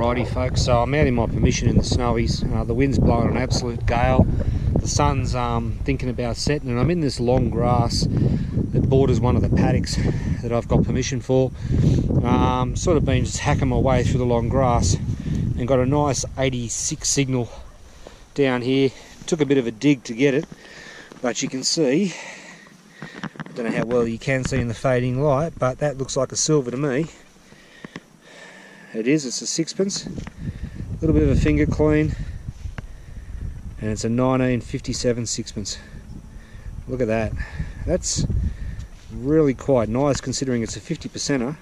Alrighty folks, so I'm out in my permission in the snowies. The wind's blowing an absolute gale. The sun's thinking about setting, and I'm in this long grass that borders one of the paddocks that I've got permission for. Sort of been just hacking my way through the long grass and got a nice 86 signal down here. Took a bit of a dig to get it, but you can see, I don't know how well you can see in the fading light, but that looks like a silver to me. It's a sixpence, a little bit of a finger clean, and it's a 1957 sixpence. Look at that. That's really quite nice considering it's a 50%er,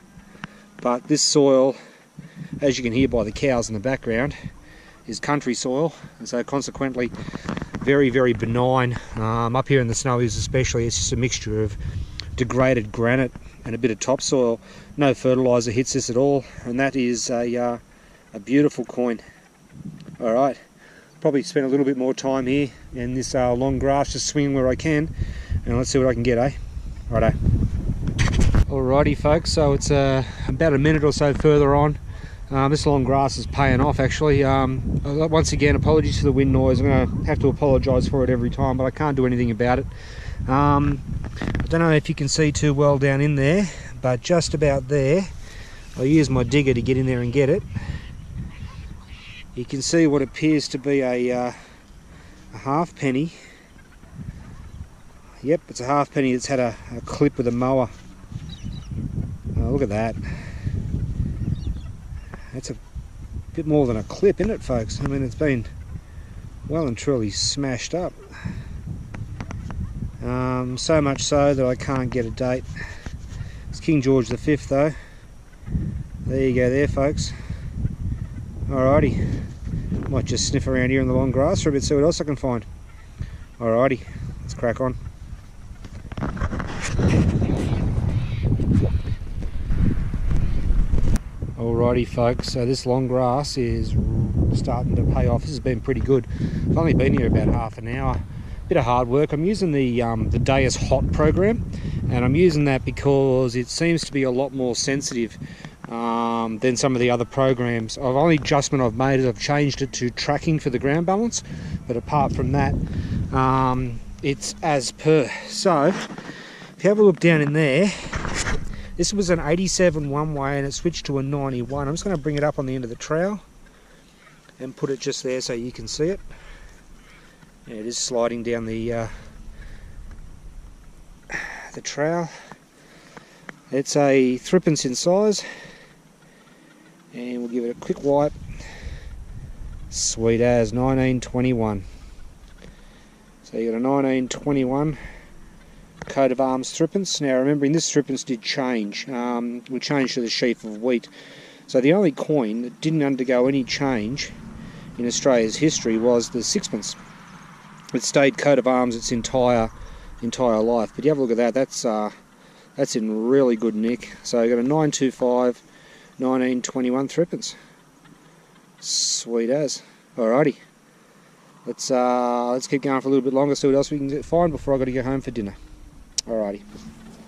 but this soil, as you can hear by the cows in the background, is country soil, and so consequently very, very benign. Up here in the snowies especially, it's just a mixture of degraded granite and a bit of topsoil. No fertiliser hits this at all, and that is a beautiful coin. Alright, probably spend a little bit more time here in this long grass, just swinging where I can, and let's see what I can get, eh? Righto. Alrighty folks, so it's about a minute or so further on. This long grass is paying off actually. Once again, apologies for the wind noise. I'm going to have to apologise for it every time, but I can't do anything about it. I don't know if you can see too well down in there, but just about there, I'll use my digger to get in there and get it. You can see what appears to be a halfpenny. Yep, it's a halfpenny that's had a clip with a mower. Look at that. That's a bit more than a clip, isn't it, folks? I mean, it's been well and truly smashed up. So much so that I can't get a date. It's King George V though. There you go there, folks. Alrighty. Might just sniff around here in the long grass for a bit, see what else I can find. Alrighty, let's crack on. Alrighty folks, so this long grass is starting to pay off. This has been pretty good. I've only been here about half an hour. Bit of hard work. I'm using the Deus Hot program, and I'm using that because it seems to be a lot more sensitive than some of the other programs. The only adjustment I've made is I've changed it to tracking for the ground balance, but apart from that, it's as per. So if you have a look down in there, this was an 87 one way and it switched to a 91. I'm just going to bring it up on the end of the trowel and put it just there so you can see it. Yeah, it is sliding down the trowel. It's a threepence in size, and we'll give it a quick wipe. Sweet as, 1921. So you got a 1921 coat of arms threepence. Now remembering this threepence did change. We changed to the sheaf of wheat. So the only coin that didn't undergo any change in Australia's history was the sixpence. It stayed coat of arms its entire life. But you have a look at that. That's in really good nick. So you got a 925 1921 threepence. Sweet as. Alrighty. Let's keep going for a little bit longer, see what else we can find before I got to go home for dinner. Alrighty.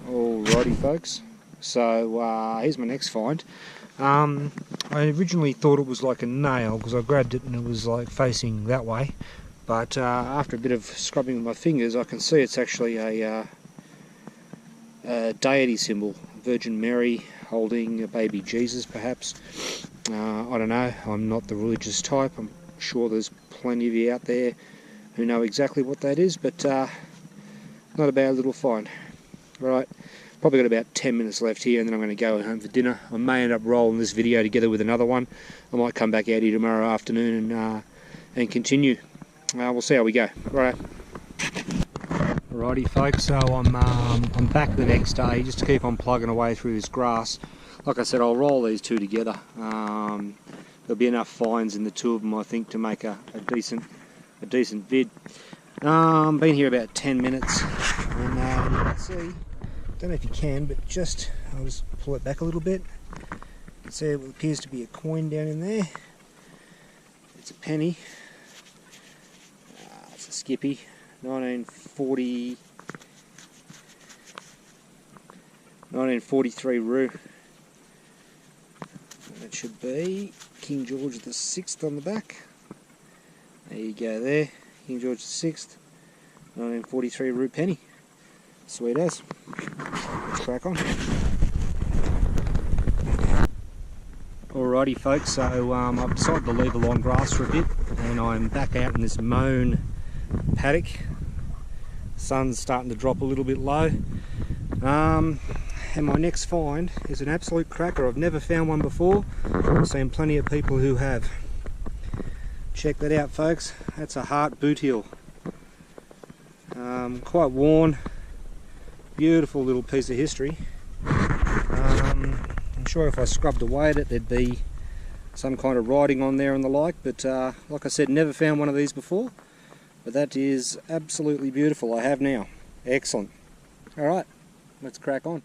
Alrighty folks. So here's my next find. I originally thought it was like a nail because I grabbed it and it was like facing that way. But after a bit of scrubbing with my fingers, I can see it's actually a deity symbol. Virgin Mary holding a baby Jesus, perhaps. I don't know. I'm not the religious type. I'm sure there's plenty of you out there who know exactly what that is, but not a bad little find. Right, probably got about 10 minutes left here, and then I'm going to go home for dinner. I may end up rolling this video together with another one. I might come back out here tomorrow afternoon and continue. We'll see how we go. Right. Alrighty folks, so I'm back the next day just to keep on plugging away through this grass. Like I said, I'll roll these two together. There'll be enough finds in the two of them, I think, to make a decent vid. Been here about 10 minutes, and you can see, don't know if you can, but I'll just pull it back a little bit. You can see it appears to be a coin down in there. It's a penny. It's a skippy, 1943 roo. That should be King George VI on the back. There you go there, King George VI, 1943 root penny. Sweet as. Let's crack on. Alrighty folks, so I've decided to leave the long grass for a bit and I'm back out in this mown paddock. Sun's starting to drop a little bit low. And my next find is an absolute cracker. I've never found one before. I've seen plenty of people who have. Check that out folks, that's a heart boot heel. Quite worn, beautiful little piece of history. I'm sure if I scrubbed away at it there'd be some kind of writing on there and the like, but like I said, never found one of these before. But that is absolutely beautiful, I have now. Excellent. Alright, let's crack on.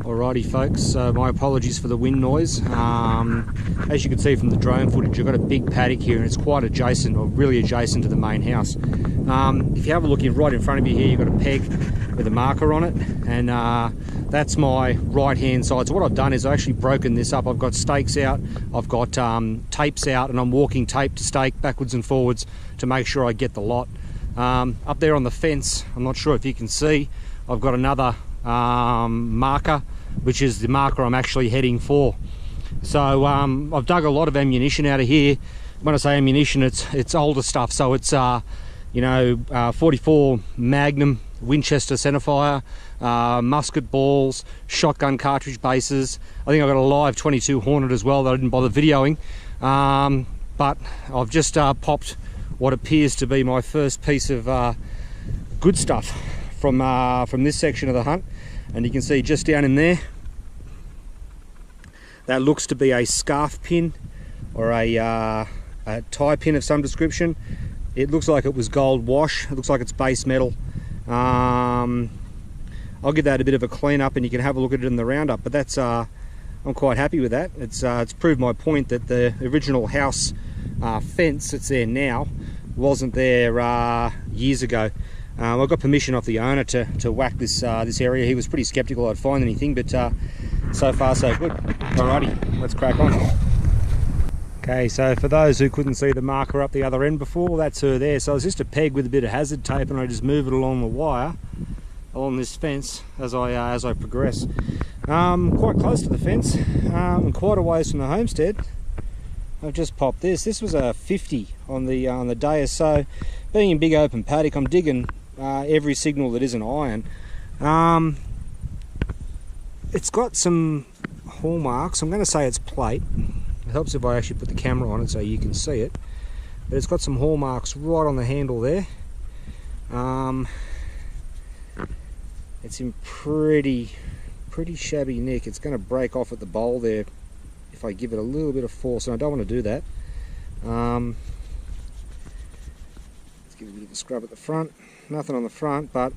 Alrighty folks, so my apologies for the wind noise. As you can see from the drone footage, I've got a big paddock here and it's quite adjacent, or really adjacent to the main house. If you have a look right in front of you here, you've got a peg with a marker on it, and that's my right hand side. So what I've done is I've actually broken this up. I've got stakes out, I've got tapes out, and I'm walking tape to stake backwards and forwards to make sure I get the lot. Up there on the fence, I'm not sure if you can see, I've got another marker, which is the marker I'm actually heading for. So I've dug a lot of ammunition out of here. When I say ammunition, it's older stuff, so it's 44 Magnum Winchester centerfire, musket balls, shotgun cartridge bases. I think I've got a live 22 Hornet as well that I didn't bother videoing, but I've just popped what appears to be my first piece of good stuff from this section of the hunt. And you can see just down in there, that looks to be a scarf pin or a tie pin of some description. It looks like it was gold wash. It looks like it's base metal. I'll give that a bit of a clean up and you can have a look at it in the roundup, but that's I'm quite happy with that. It's proved my point that the original house fence that's there now wasn't there years ago. I got permission off the owner to whack this area. He was pretty skeptical I'd find anything, but so far so good. Alrighty, let's crack on. Okay, so for those who couldn't see the marker up the other end before, that's her there. So it's just a peg with a bit of hazard tape, and I just move it along the wire, along this fence as I progress. Quite close to the fence, and quite a ways from the homestead. I've just popped this. This was a 50 on the day or so. Being in big open paddock, I'm digging every signal that isn't iron. It's got some hallmarks. I'm going to say it's plate. It helps if I actually put the camera on it so you can see it. But it's got some hallmarks right on the handle there. It's in pretty shabby nick. It's going to break off at the bowl there if I give it a little bit of force, and I don't want to do that. Let's give it a bit of a scrub at the front. Nothing on the front, but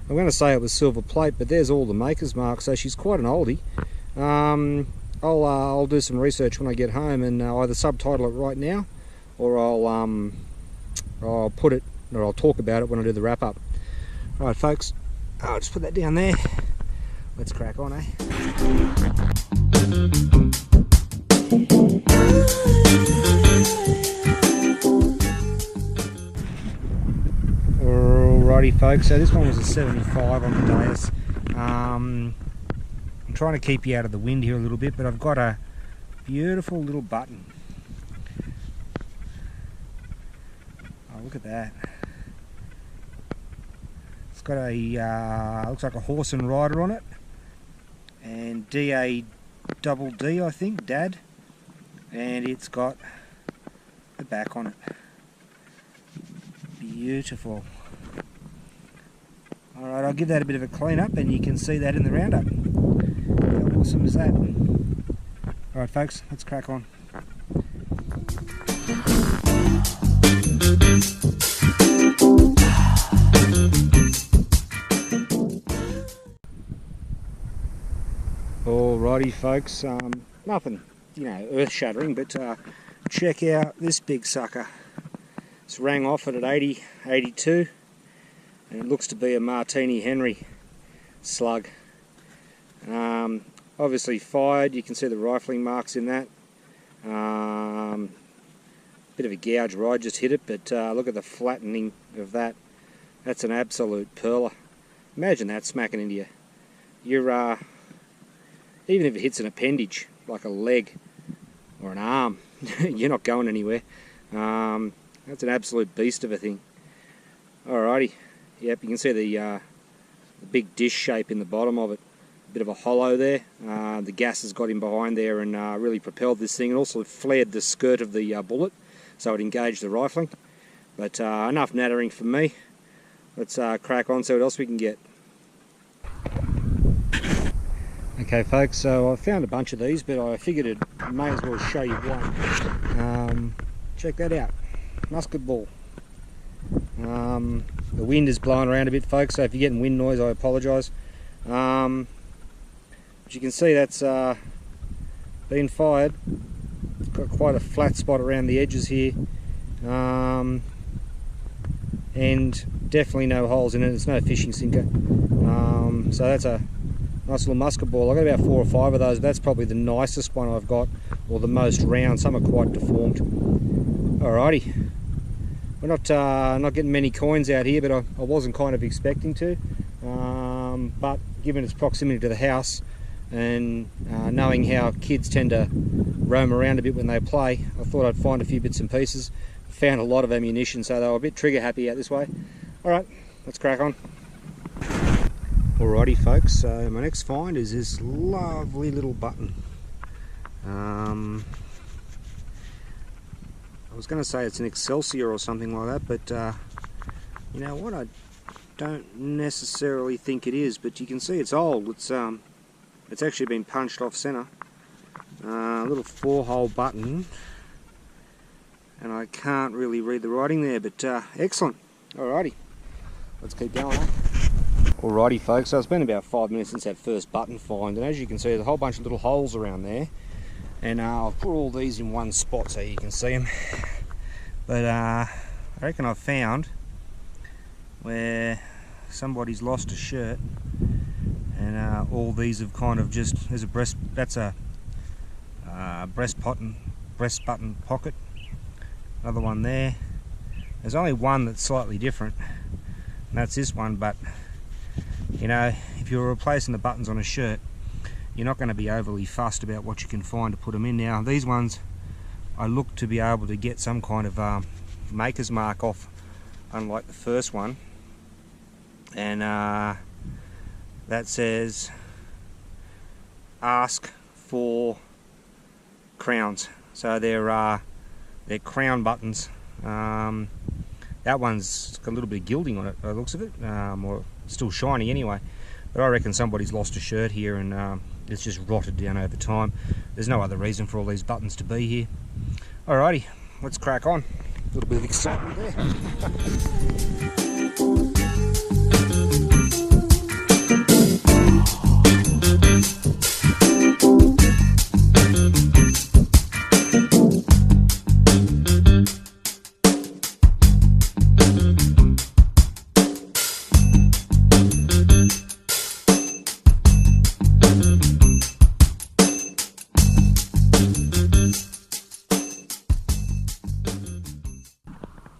I'm going to say it was silver plate, but there's all the maker's marks, so she's quite an oldie. I'll do some research when I get home and either subtitle it right now, or I'll put it, or I'll talk about it when I do the wrap up. Alright folks, I'll just put that down there. Let's crack on, eh? Alrighty folks, so this one was a 75 on the dais. I'm trying to keep you out of the wind here a little bit, but I've got a beautiful little button. Oh, look at that. It's got a, looks like a horse and rider on it, and D-A-double-D, I think, Dad, and it's got the back on it. Beautiful. Alright, I'll give that a bit of a clean up and you can see that in the roundup. How awesome is that? Alright folks, let's crack on. Alrighty folks, nothing, earth-shattering, but check out this big sucker. It's rang off at 80, 82, and it looks to be a Martini Henry slug. Obviously fired, you can see the rifling marks in that. Bit of a gouge where I just hit it, but look at the flattening of that. That's an absolute pearler. Imagine that smacking into you. You're, even if it hits an appendage, like a leg or an arm, you're not going anywhere. That's an absolute beast of a thing. Alrighty, yep, you can see the big dish shape in the bottom of it. A bit of a hollow there. The gas has got in behind there and really propelled this thing, and also flared the skirt of the bullet, so it engaged the rifling. But enough nattering for me. Let's crack on, see what else we can get. Okay folks, so I found a bunch of these, but I figured it may as well show you one. Check that out, musket ball. The wind is blowing around a bit folks, so if you're getting wind noise I apologise. But you can see that's been fired. It's got quite a flat spot around the edges here, and definitely no holes in it. It's no fishing sinker, so that's a nice little musket ball. I've got about 4 or 5 of those. That's probably the nicest one I've got, or the most round. Some are quite deformed. Alrighty, we're not getting many coins out here, but I wasn't kind of expecting to. But given its proximity to the house, and knowing how kids tend to roam around a bit when they play, I thought I'd find a few bits and pieces. Found a lot of ammunition, so they were a bit trigger happy out this way. Alright, let's crack on. Alrighty folks, so my next find is this lovely little button. I was going to say it's an Excelsior or something like that, but you know what, I don't necessarily think it is, but you can see it's old. It's actually been punched off centre. A little 4-hole button, and I can't really read the writing there, but excellent. Alrighty, let's keep going. Alrighty folks, so it's been about 5 minutes since that first button find, and as you can see there's a whole bunch of little holes around there, and I'll put all these in one spot so you can see them. But I reckon I've found where somebody's lost a shirt, and all these have kind of just, there's a breast, that's a breast button pocket, another one there. There's only one that's slightly different, and that's this one, but you know, if you're replacing the buttons on a shirt, you're not going to be overly fussed about what you can find to put them in. Now these ones I look to be able to get some kind of maker's mark off, unlike the first one, and that says ask for crowns, so they're crown buttons. That one's got a little bit of gilding on it by the looks of it, or still shiny anyway, but I reckon somebody's lost a shirt here and it's just rotted down over time. There's no other reason for all these buttons to be here. Alrighty, let's crack on. A little bit of excitement there.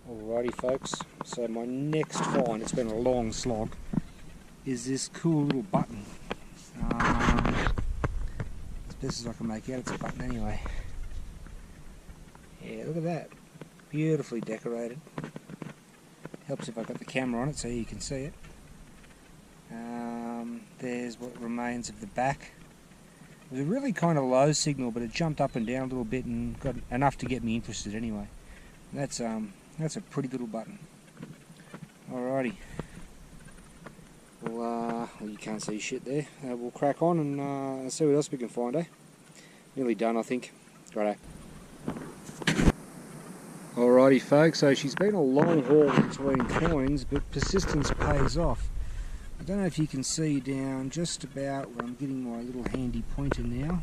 Alrighty folks, so my next find, it's been a long slog, is this cool little button. As best as I can make out, it's a button anyway. Yeah, look at that, beautifully decorated. Helps if I've got the camera on it so you can see it. There's what remains of the back. It was a really kind of low signal, but it jumped up and down a little bit and got enough to get me interested anyway. That's a pretty little button. Alrighty. Well, you can't see shit there. We'll crack on and see what else we can find, eh? Nearly done, I think. Righto. Alrighty folks, so she's been a long haul between coins, but persistence pays off. I don't know if you can see down just about where I'm getting my little handy pointer now.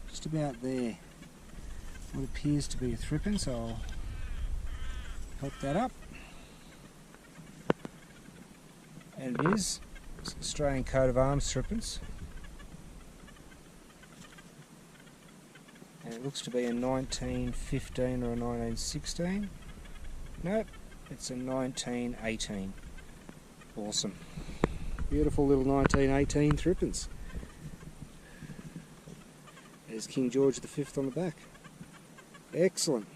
Just about there. What appears to be a thrippin, so I'll help that up. And it is. It's Australian coat of arms thrippins. And it looks to be a 1915 or a 1916. Nope, it's a 1918. Awesome. Beautiful little 1918 thrippins. There's King George V on the back. Excellent.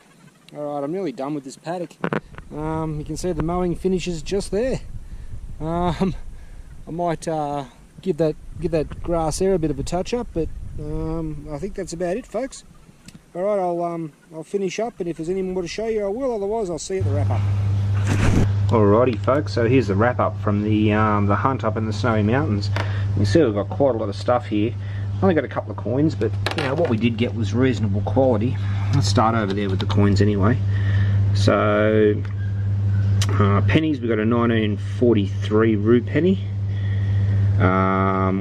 Alright, I'm nearly done with this paddock. You can see the mowing finishes just there. I might give that grass there a bit of a touch up, but I think that's about it, folks. Alright, I'll finish up, and if there's any more to show you I will, otherwise I'll see you at the wrap up. Alrighty folks, so here's the wrap up from the hunt up in the Snowy Mountains. You can see we've got quite a lot of stuff here. Only got a couple of coins, but you know what we did get was reasonable quality. Let's start over there with the coins anyway. So pennies, we got a 1943 rue penny.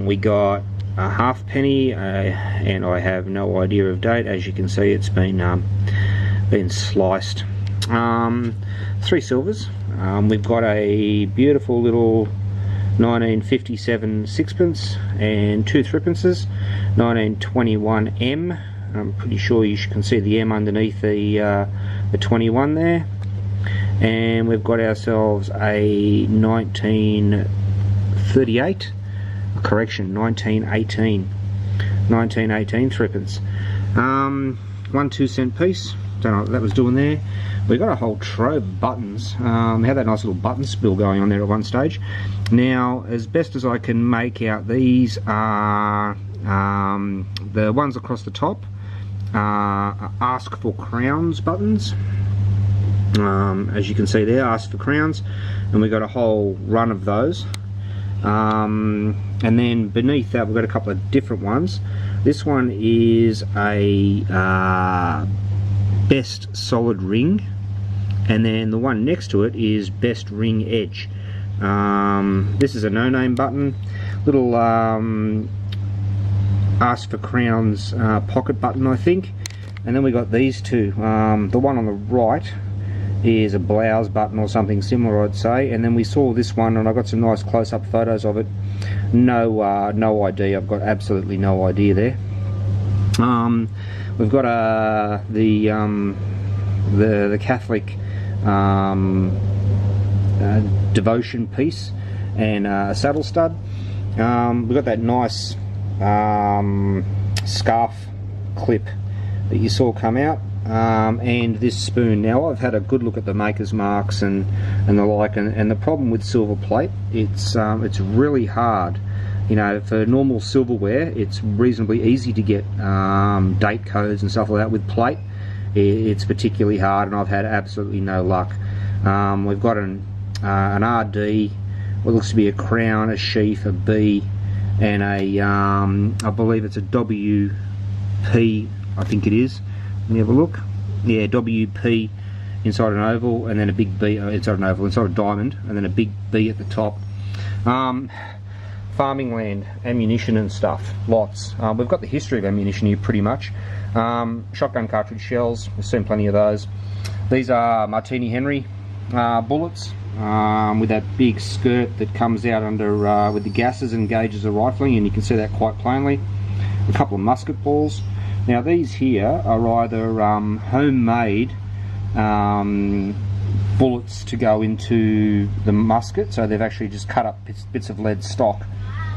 We got a half penny, and I have no idea of date. As you can see, it's been sliced. 3 silvers. We've got a beautiful little 1957 sixpence and 2 threepences, 1921 M. I'm pretty sure you can see the M underneath the 21 there. And we've got ourselves a 1938. Correction, 1918 threepence. 1 2-cent piece. Don't know what that was doing there. We got a whole trove of buttons. We had that nice little button spill going on there at one stage. Now, as best as I can make out, these are the ones across the top. Ask for crowns buttons. As you can see there, ask for crowns, and we got a whole run of those. And then beneath that we've got a couple of different ones. This one is a best solid ring, and then the one next to it is best ring edge. This is a no-name button, little ask for crowns pocket button, I think. And then we got these two. The one on the right is a blouse button or something similar, I'd say, and then we saw this one, and I got some nice close-up photos of it. No idea. I've got absolutely no idea there. We've got the Catholic devotion piece and a saddle stud. We've got that nice scarf clip that you saw come out. And this spoon. Now, I've had a good look at the maker's marks and the like, and the problem with silver plate, it's really hard. You know, for normal silverware, it's reasonably easy to get date codes and stuff like that. With plate, it's particularly hard, and I've had absolutely no luck. We've got an RD, what looks to be a crown, a sheaf, a B, and a I believe it's a WP, I think it is. Let me have a look. Yeah, WP inside an oval, and then a big B inside an oval, inside a diamond, and then a big B at the top. Farming land, ammunition and stuff, lots. We've got the history of ammunition here pretty much. Shotgun cartridge shells, we've seen plenty of those. These are Martini Henry bullets with that big skirt that comes out under with the gases and gauges of rifling, and you can see that quite plainly. A couple of musket balls. Now these here are either homemade bullets to go into the musket, so they've actually just cut up bits of lead stock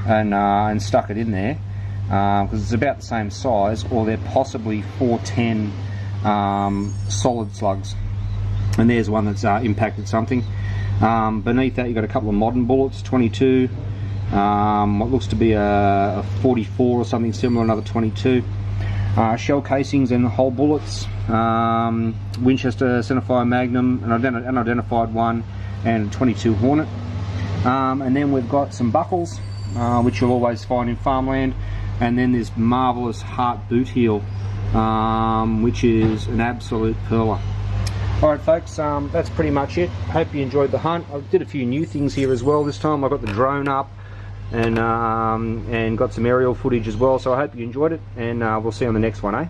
and stuck it in there, because it's about the same size, or they're possibly 410 solid slugs. And there's one that's impacted something. Beneath that you've got a couple of modern bullets, 22, what looks to be a 44 or something similar, another 22. Shell casings and whole bullets, Winchester centerfire Magnum, an unidentified one, and 22 Hornet. And then we've got some buckles. which you'll always find in farmland, and then this marvellous heart boot heel, which is an absolute perler. Alright folks, that's pretty much it. Hope you enjoyed the hunt. I did a few new things here as well this time. I got the drone up and got some aerial footage as well, so I hope you enjoyed it, and we'll see you on the next one, eh?